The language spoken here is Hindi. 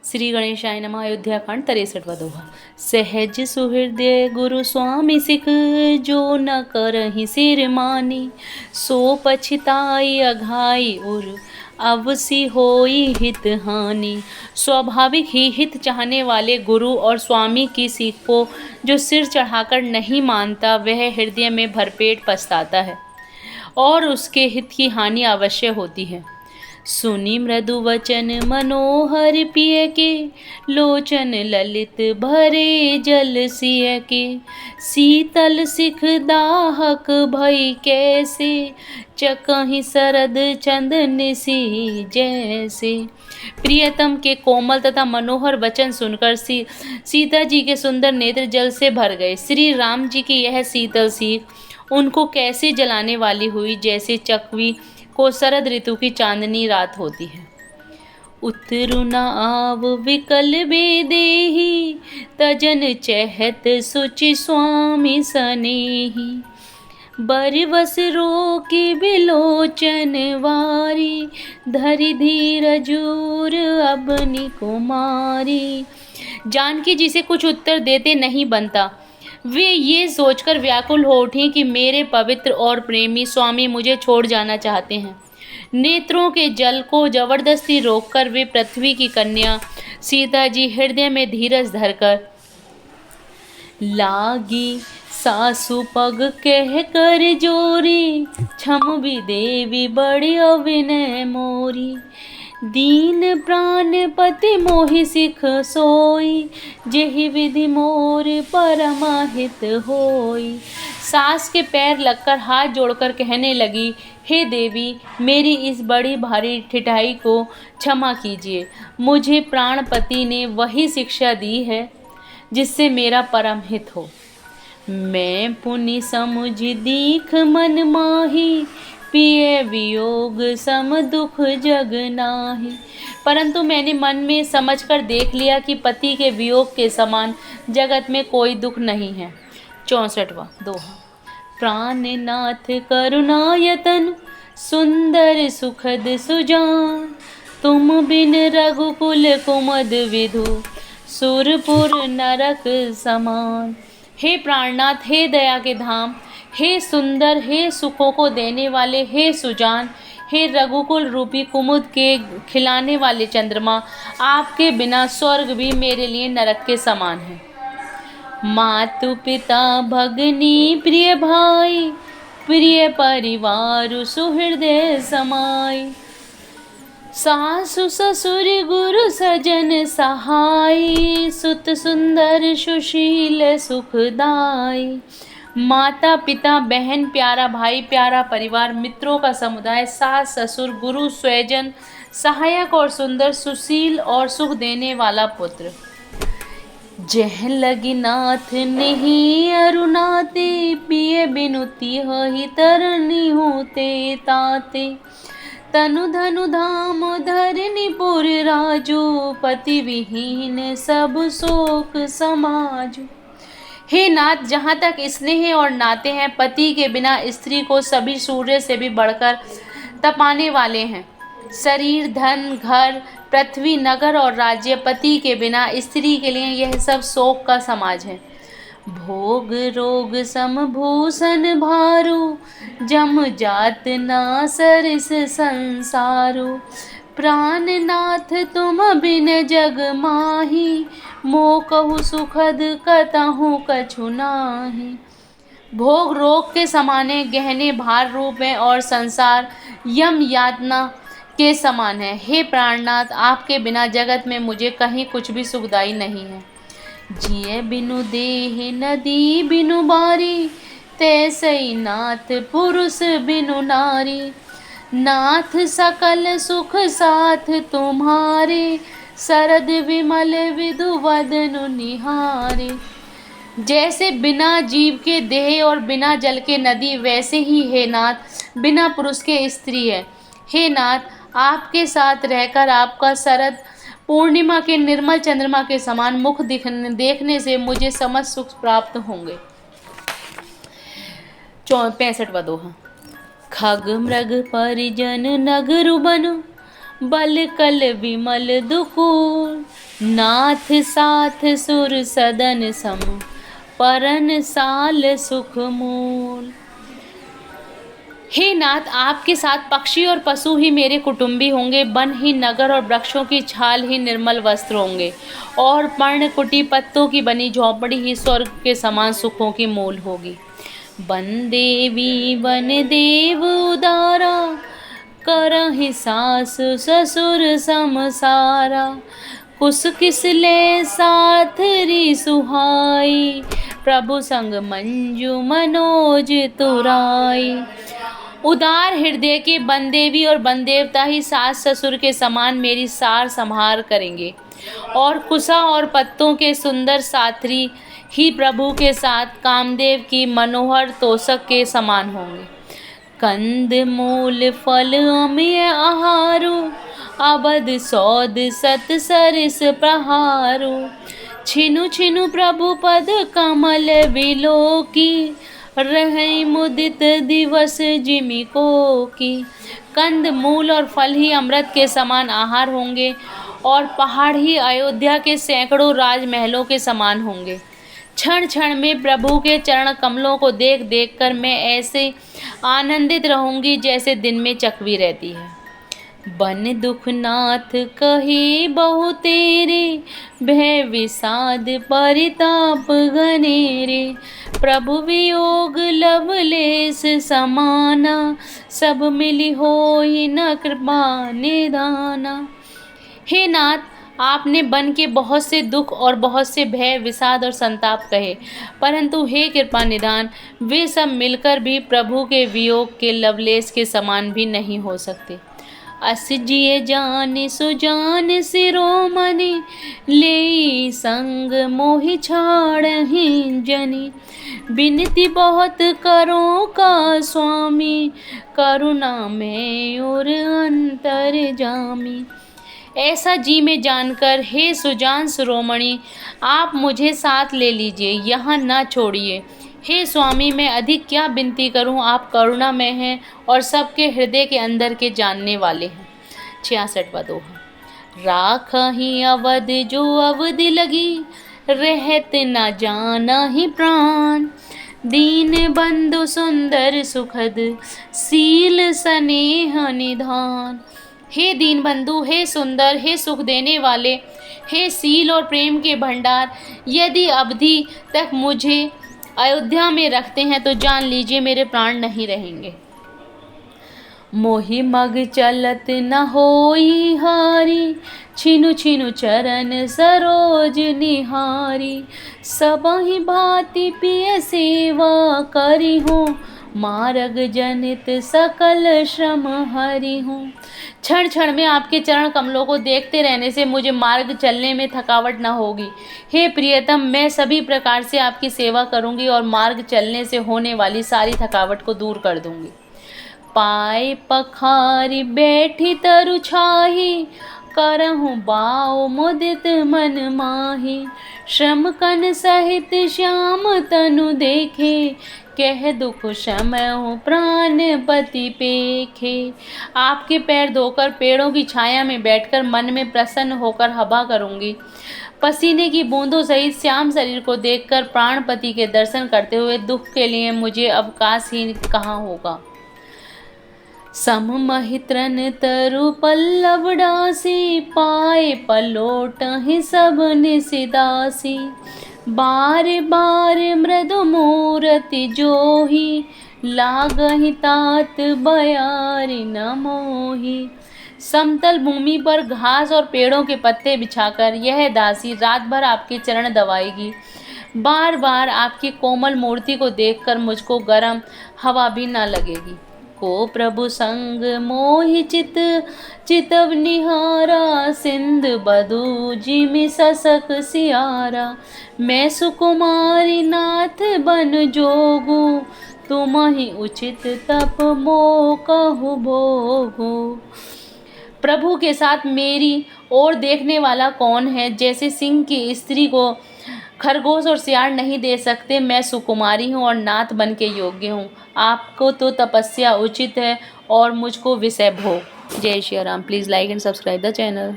श्री गणेशाय नमः। अयोध्याकांड 63वां दोहा। सहज सुहृदय गुरु स्वामी सिख, जो न करहि सिर मानी। सो पछताई अघाई उर, अवसी होई हित हानि। स्वाभाविक ही हित चाहने वाले गुरु और स्वामी की सीख को जो सिर चढ़ाकर नहीं मानता, वह हृदय में भरपेट पछताता है और उसके हित की हानि अवश्य होती है। सुनी मृदु वचन मनोहर पिय के, लोचन ललित भरे जल सिय के। शीतल सिख दाहक भई कैसे, चकहि सरद चंदन सी जैसे। प्रियतम के कोमल तथा मनोहर वचन सुनकर सीता जी के सुंदर नेत्र जल से भर गए। श्री राम जी की यह शीतल सीख उनको कैसे जलाने वाली हुई, जैसे चकवी को शरद ऋतु की चांदनी रात होती है। उतरु न आव विकल बेदेही, तजन चहत सुचि स्वामी सनेही। बरवस रोकी बिलोचन वारी, धरि धीरजूर अबनि कुमारी। जानकी जी से कुछ उत्तर देते नहीं बनता। वे ये सोचकर व्याकुल हो उठी कि मेरे पवित्र और प्रेमी स्वामी मुझे छोड़ जाना चाहते हैं। नेत्रों के जल को जबरदस्ती रोककर वे पृथ्वी की कन्या सीता जी हृदय में धीरज धरकर लागी सासु पग कह कर जोरी। क्षम भी देवी बड़ी अविनय मोरी। दीन प्राण पति मोहि सिख सोई, जेहि विधि मोर परमाहित होई। सास के पैर लगकर हाथ जोड़कर कहने लगी, हे देवी, मेरी इस बड़ी भारी ठिठाई को क्षमा कीजिए। मुझे प्राणपति ने वही शिक्षा दी है जिससे मेरा परम हित हो। मैं पुनि समुझ दीख मन माही, पिय वियोग सम दुख जग नाही। परंतु मैंने मन में समझकर देख लिया कि पति के वियोग के समान जगत में कोई दुख नहीं है। 64वां दोहा। प्राणनाथ करुणायतन, सुंदर सुखद सुजान। तुम बिन रघुकुल कुमद विधु, सुरपुर नरक समान। हे प्राणनाथ, हे दया के धाम, हे सुंदर, हे सुखों को देने वाले, हे सुजान, हे रघुकुल रूपी कुमुद के खिलाने वाले चंद्रमा, आपके बिना स्वर्ग भी मेरे लिए नरक के समान है। मातु पिता भगनी प्रिय भाई, प्रिय परिवार सुहृदय समाई। सासु ससुर गुरु सजन सहाई, सुत सुंदर सुशील सुखदाई। माता पिता बहन प्यारा भाई प्यारा परिवार, मित्रों का समुदाय, सास ससुर गुरु स्वजन, सहायक और सुंदर, सुशील और सुख देने वाला पुत्र। जह लगी नाथ नहीं अरुणाते, पिय बिनुती ही तरनी होते ताते। तनु धनु धाम धरनीपुर राजू, पति विहीन सब शोक समाजू। हे नाथ, जहाँ तक स्नेह और नाते हैं, पति के बिना स्त्री को सभी सूर्य से भी बढ़कर तपाने वाले हैं। शरीर, धन, घर, पृथ्वी, नगर और राज्य, पति के बिना स्त्री के लिए यह सब शोक का समाज है। भोग रोग समभूषण भारू, जम जात ना सरस संसारू। प्राणनाथ तुम बिन जग माही, मो कहु सुखद कतहु कछु नाही। भोग रोग के समाने, गहने भार रूप में और संसार यम यातना के समान है। हे प्राणनाथ, आपके बिना जगत में मुझे कहीं कुछ भी सुखदाई नहीं है। जिय बिनु देह नदी बिनु बारी, तैसई नाथ पुरुष बिनु नारी। नाथ सकल सुख साथ तुम्हारे, शरद विमल विधु वदनु निहारे। जैसे बिना जीव के देह और बिना जल के नदी, वैसे ही हे नाथ बिना पुरुष के स्त्री है। हे नाथ, आपके साथ रहकर आपका शरद पूर्णिमा के निर्मल चंद्रमा के समान मुख देखने से मुझे समस्त सुख प्राप्त होंगे। 65वां दोहा। खग मृग परिजन नगरु बनु, बल कल विमल दुकूल। नाथ साथ सुर सदन सम, परन साल सुख मूल। हे नाथ, आपके साथ पक्षी और पशु ही मेरे कुटुंबी होंगे, वन ही नगर और वृक्षों की छाल ही निर्मल वस्त्र होंगे, और पर्ण कुटी पत्तों की बनी झोंपड़ी ही स्वर्ग के समान सुखों की मूल होगी। वन देवी वन देव उदारा, करहि सास ससुर समसारा, कुस किस ले साथ री सुहाई, प्रभु संग मंजू मनोज तुराई। उदार हृदय के वन देवी और वन देवता ही सास ससुर के समान मेरी सार संभार करेंगे, और कुसा और पत्तों के सुंदर साथी ही प्रभु के साथ कामदेव की मनोहर तोषक के समान होंगे। कंद मूल फल अमिय आहारो, अबध सौद सत सरिस प्रहारो, छिनु छिनु प्रभु पद कमल विलोकी, रही मुदित दिवस जिमि को की। कंद मूल और फल ही अमृत के समान आहार होंगे, और पहाड़ ही अयोध्या के सैकड़ों राजमहलों के समान होंगे। क्षण क्षण में प्रभु के चरण कमलों को देख देख कर मैं ऐसे आनंदित रहूंगी जैसे दिन में चकवी रहती है। बन दुख नाथ कहे बहु तेरे, भय विषाद परिताप घनेरे, प्रभु वियोग लवलेस समाना, सब मिली होई न कृपा निधाना। हे नाथ, आपने बन के बहुत से दुख और बहुत से भय विषाद और संताप कहे, परंतु हे कृपा निधान, वे सब मिलकर भी प्रभु के वियोग के लवलेस के समान भी नहीं हो सकते। अस जिय जान सुजान शिरोमणि, ले संग मोहि छाड़हि जनि, बिनती बहुत करो का स्वामी, करुणा में और अंतर जामी। ऐसा जी में जानकर हे सुजान शिरोमणि, आप मुझे साथ ले लीजिए, यहाँ न छोड़िए। हे स्वामी, मैं अधिक क्या विनती करूं, आप करुणा में हैं और सबके हृदय के अंदर के जानने वाले हैं। 66वां दोहा। राखहि अवध जो अवधि लगी, रहत न जाना ही प्राण, दीन बंधु सुंदर सुखद, सील स्नेह निधान। हे दीन बंधु, हे सुंदर, हे सुख देने वाले, हे सील और प्रेम के भंडार, यदि अवधि तक मुझे अयोध्या में रखते हैं तो जान लीजिए मेरे प्राण नहीं रहेंगे। मोहि मग चलत न होई हारी, छिनु छिनु चरण सरोज निहारी, सबहि भांति पिय सेवा करी हूँ, मार्ग जनित सकल श्रम हरि हूँ। क्षण क्षण में आपके चरण कमलों को देखते रहने से मुझे मार्ग चलने में थकावट न होगी। हे प्रियतम, मैं सभी प्रकार से आपकी सेवा करूंगी और मार्ग चलने से होने वाली सारी थकावट को दूर कर दूंगी। पाए पखारी बैठी तरु छाही, करहूँ बाओ मुदित मन माही, श्रम कन सहित श्याम तनु देखे, कह दुख समय हो प्राण पति पेखे। आपके पैर धोकर पेड़ों की छाया में बैठकर मन में प्रसन्न होकर हवा करूंगी। पसीने की बूंदों सहित श्याम शरीर को देखकर प्राणपति के दर्शन करते हुए दुख के लिए मुझे अवकाश ही कहाँ होगा। सममहित्रन तरु पल्लव डासी, पाए पलोट ही सब निसिदासी, बार बार मृदु मूरति जोही, लागहि तात बयारी न मोही। समतल भूमि पर घास और पेड़ों के पत्ते बिछाकर यह दासी रात भर आपके चरण दबाएगी। बार बार आपकी कोमल मूर्ति को देखकर मुझको गर्म हवा भी न लगेगी। को प्रभु संग मोहि चित चितव निहारा, सिंध बधू जिमि ससक सियारा, मैं सुकुमारी नाथ बन जोगू, तुम ही उचित तप मो कहु भोगू। प्रभु के साथ मेरी ओर देखने वाला कौन है। जैसे सिंह की स्त्री को खरगोश और सियार नहीं दे सकते, मैं सुकुमारी हूँ और नाथ बन के योग्य हूँ। आपको तो तपस्या उचित है और मुझको विषय भोग। जय Shri Ram. Please like and subscribe the channel.